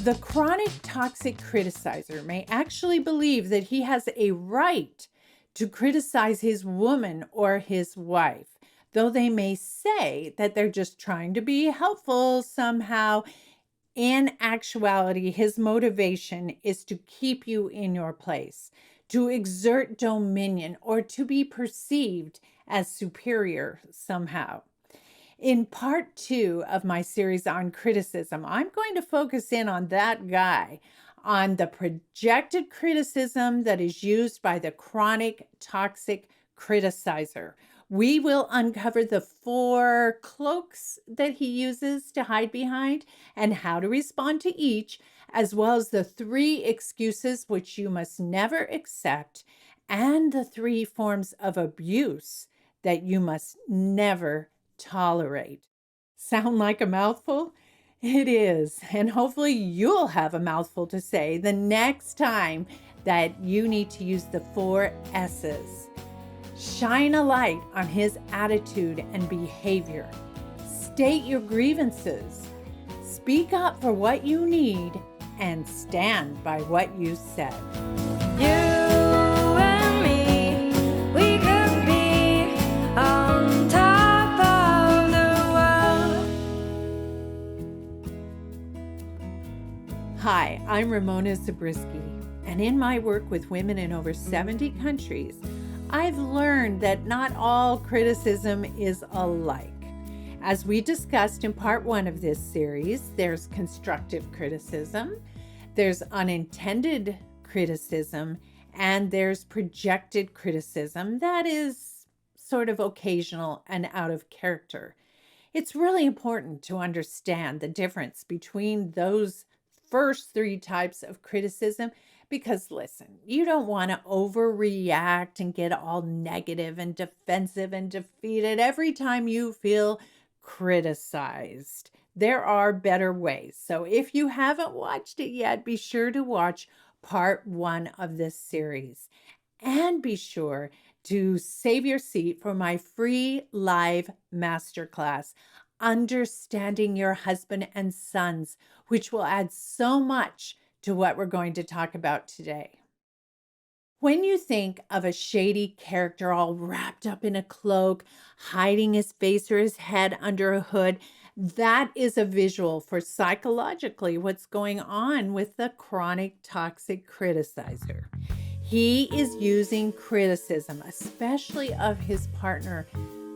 The chronic toxic criticizer may actually believe that he has a right to criticize his woman or his wife, though they may say that they're just trying to be helpful somehow. In actuality, his motivation is to keep you in your place, to exert dominion, or to be perceived as superior somehow. In part 2 of my series on criticism, I'm going to focus in on that guy, on the projected criticism that is used by the chronic toxic criticizer. We will uncover the 4 cloaks that he uses to hide behind and how to respond to each, as well as the 3 excuses which you must never accept and the 3 forms of abuse that you must never tolerate. Sound like a mouthful? It is. And hopefully you'll have a mouthful to say the next time that you need to use the 4 S's. Shine a light on his attitude and behavior. State your grievances. Speak up for what you need and stand by what you said. You and me, we could be on top of the world. Hi, I'm Ramona Zabriskie, and in my work with women in over 70 countries, I've learned that not all criticism is alike. As we discussed in part 1 of this series, there's constructive criticism, there's unintended criticism, and there's projected criticism that is sort of occasional and out of character. It's really important to understand the difference between those first 3 types of criticism because, listen, you don't want to overreact and get all negative and defensive and defeated every time you feel criticized. There are better ways. So if you haven't watched it yet, be sure to watch part 1 of this series. And be sure to save your seat for my free live masterclass, Understanding Your Husband and Sons, which will add so much to what we're going to talk about today. When you think of a shady character all wrapped up in a cloak, hiding his face or his head under a hood, that is a visual for psychologically what's going on with the chronic toxic criticizer. He is using criticism, especially of his partner,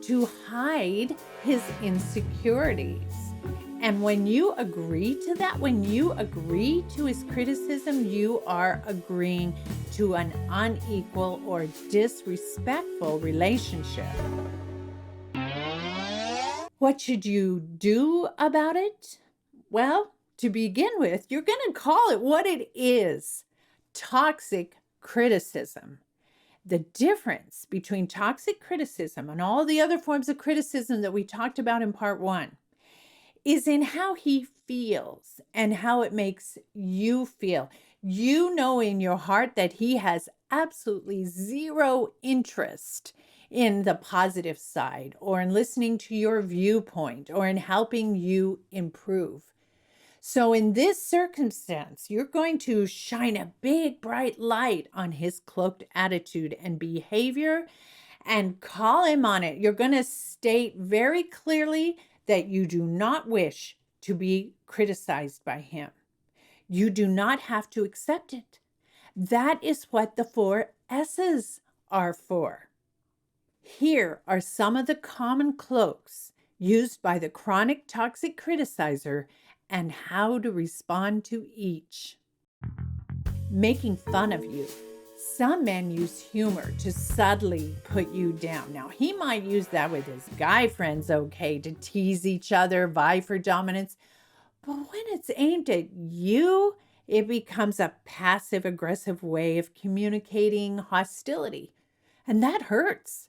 to hide his insecurities. And when you agree to that, when you agree to his criticism, you are agreeing to an unequal or disrespectful relationship. What should you do about it? Well, to begin with, you're going to call it what it is: toxic criticism. The difference between toxic criticism and all the other forms of criticism that we talked about in part 1 is in how he feels and how it makes you feel. You know in your heart that he has absolutely zero interest in the positive side or in listening to your viewpoint or in helping you improve. So in this circumstance, you're going to shine a big bright light on his cloaked attitude and behavior and call him on it. You're going to state very clearly that you do not wish to be criticized by him. You do not have to accept it. That is what the 4 S's are for. Here are some of the common cloaks used by the chronic toxic criticizer and how to respond to each. Making fun of you. Some men use humor to subtly put you down. Now, he might use that with his guy friends, okay, to tease each other, vie for dominance. But when it's aimed at you, it becomes a passive-aggressive way of communicating hostility. And that hurts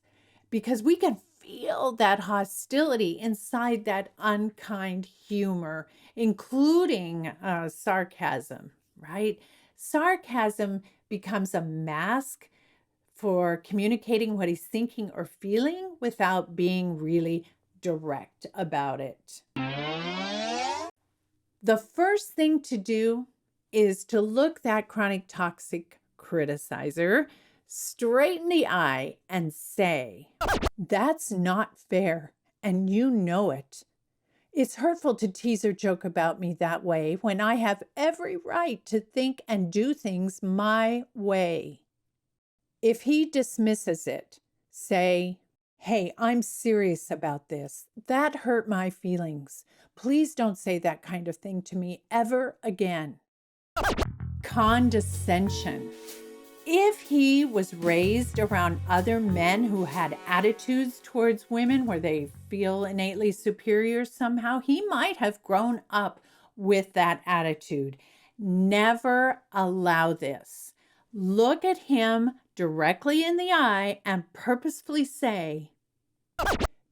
because we can feel that hostility inside that unkind humor, including sarcasm, right? Sarcasm becomes a mask for communicating what he's thinking or feeling without being really direct about it. The first thing to do is to look that chronic toxic criticizer straight in the eye and say, "That's not fair, and you know it. It's hurtful to tease or joke about me that way when I have every right to think and do things my way." If he dismisses it, say, "Hey, I'm serious about this. That hurt my feelings. Please don't say that kind of thing to me ever again." Condescension. If he was raised around other men who had attitudes towards women where they feel innately superior somehow, he might have grown up with that attitude. Never allow this. Look at him directly in the eye and purposefully say,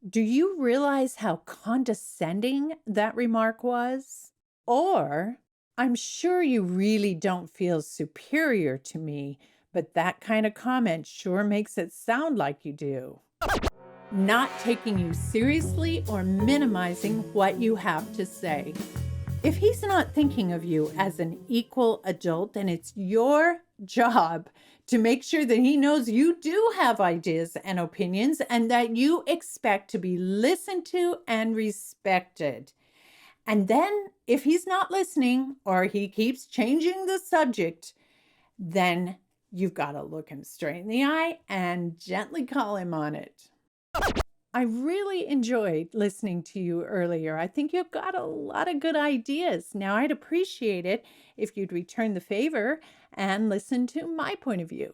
"Do you realize how condescending that remark was?" Or, "I'm sure you really don't feel superior to me, but that kind of comment sure makes it sound like you do." Not taking you seriously or minimizing what you have to say. If he's not thinking of you as an equal adult, then it's your job to make sure that he knows you do have ideas and opinions and that you expect to be listened to and respected. And then if he's not listening or he keeps changing the subject, then you've got to look him straight in the eye and gently call him on it. I really enjoyed listening to you earlier. I think you've got a lot of good ideas. Now, I'd appreciate it if you'd return the favor and listen to my point of view.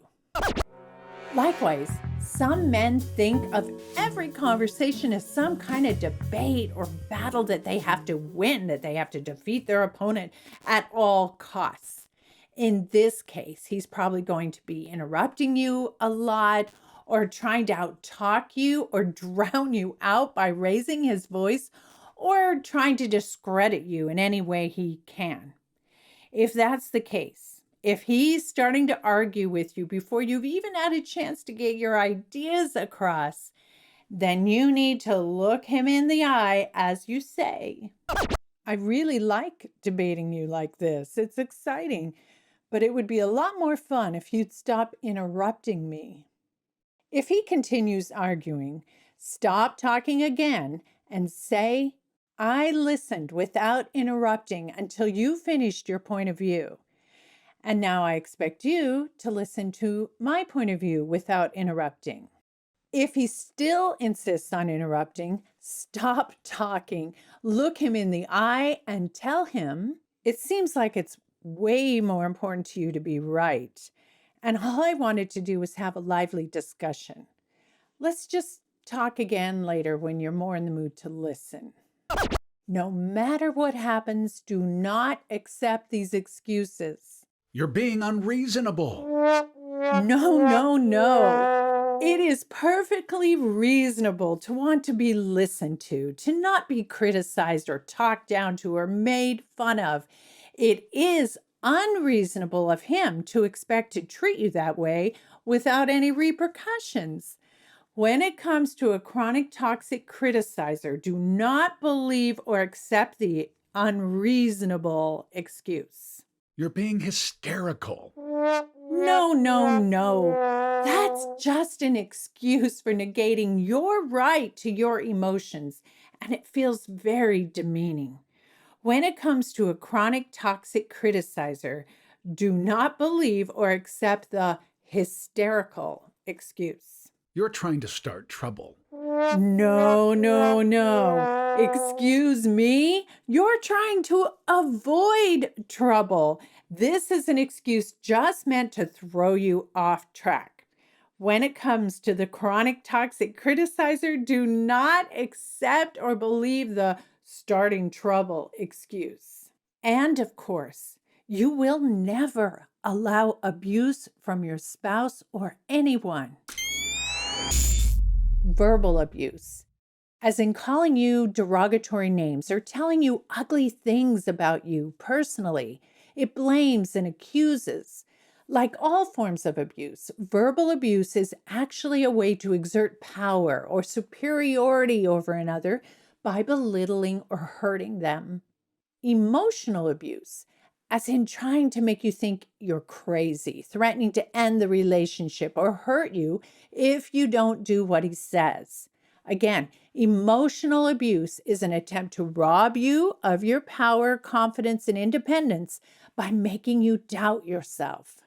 Likewise, some men think of every conversation as some kind of debate or battle that they have to win, that they have to defeat their opponent at all costs. In this case, he's probably going to be interrupting you a lot or trying to out-talk you or drown you out by raising his voice or trying to discredit you in any way he can. If that's the case, if he's starting to argue with you before you've even had a chance to get your ideas across, then you need to look him in the eye as you say, "I really like debating you like this. It's exciting, but it would be a lot more fun if you'd stop interrupting me." If he continues arguing, stop talking again and say, "I listened without interrupting until you finished your point of view. And now I expect you to listen to my point of view without interrupting." If he still insists on interrupting, stop talking, look him in the eye and tell him, "It seems like it's way more important to you to be right. And all I wanted to do was have a lively discussion. Let's just talk again later when you're more in the mood to listen." No matter what happens, do not accept these excuses. "You're being unreasonable." No. It is perfectly reasonable to want to be listened to not be criticized or talked down to or made fun of. It is unreasonable of him to expect to treat you that way without any repercussions. When it comes to a chronic toxic criticizer, do not believe or accept the unreasonable excuse. "You're being hysterical." No. That's just an excuse for negating your right to your emotions, and it feels very demeaning. When it comes to a chronic toxic criticizer, do not believe or accept the hysterical excuse. "You're trying to start trouble." No. Excuse me? You're trying to avoid trouble. This is an excuse just meant to throw you off track. When it comes to the chronic toxic criticizer, do not accept or believe the starting trouble excuse. And of course, you will never allow abuse from your spouse or anyone. Verbal abuse, as in calling you derogatory names or telling you ugly things about you personally. It blames and accuses. Like all forms of abuse, verbal abuse is actually a way to exert power or superiority over another by belittling or hurting them. Emotional abuse, as in trying to make you think you're crazy, threatening to end the relationship or hurt you if you don't do what he says. Again, emotional abuse is an attempt to rob you of your power, confidence, and independence by making you doubt yourself.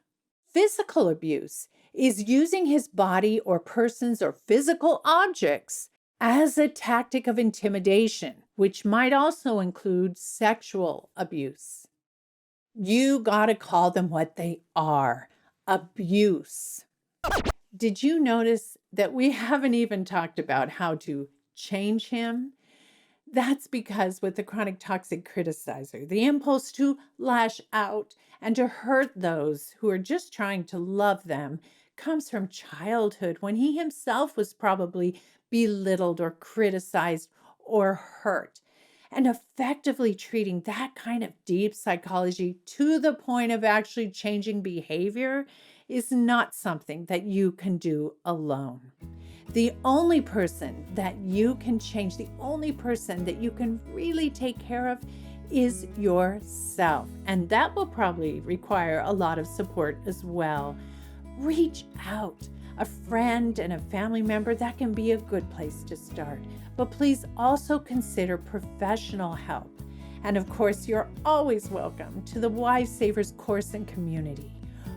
Physical abuse is using his body or persons or physical objects as a tactic of intimidation, which might also include sexual abuse. You got to call them what they are: abuse. Did you notice that we haven't even talked about how to change him? That's because with the chronic toxic criticizer, the impulse to lash out and to hurt those who are just trying to love them comes from childhood, when he himself was probably belittled or criticized or hurt. And effectively treating that kind of deep psychology to the point of actually changing behavior is not something that you can do alone. The only person that you can change, the only person that you can really take care of is yourself. And that will probably require a lot of support as well. Reach out. A friend and a family member, that can be a good place to start. But please also consider professional help. And of course, you're always welcome to the Wife Savers course and community,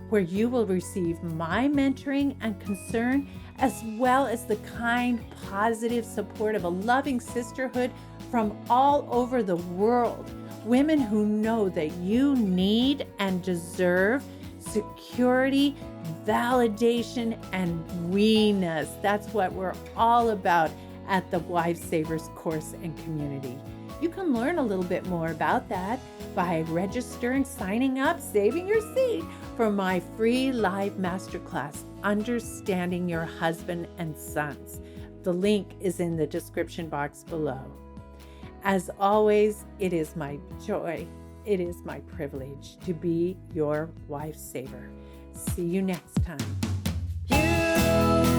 where you will receive my mentoring and concern, as well as the kind, positive support of a loving sisterhood from all over the world. Women who know that you need and deserve security, validation, and we-ness. That's what we're all about at the Wife Savers course and community. You can learn a little bit more about that by registering, signing up, saving your seat for my free live masterclass, Understanding Your Husband and Sons. The link is in the description box below. As always, it is my joy, it is my privilege to be your wife saver. See you next time. You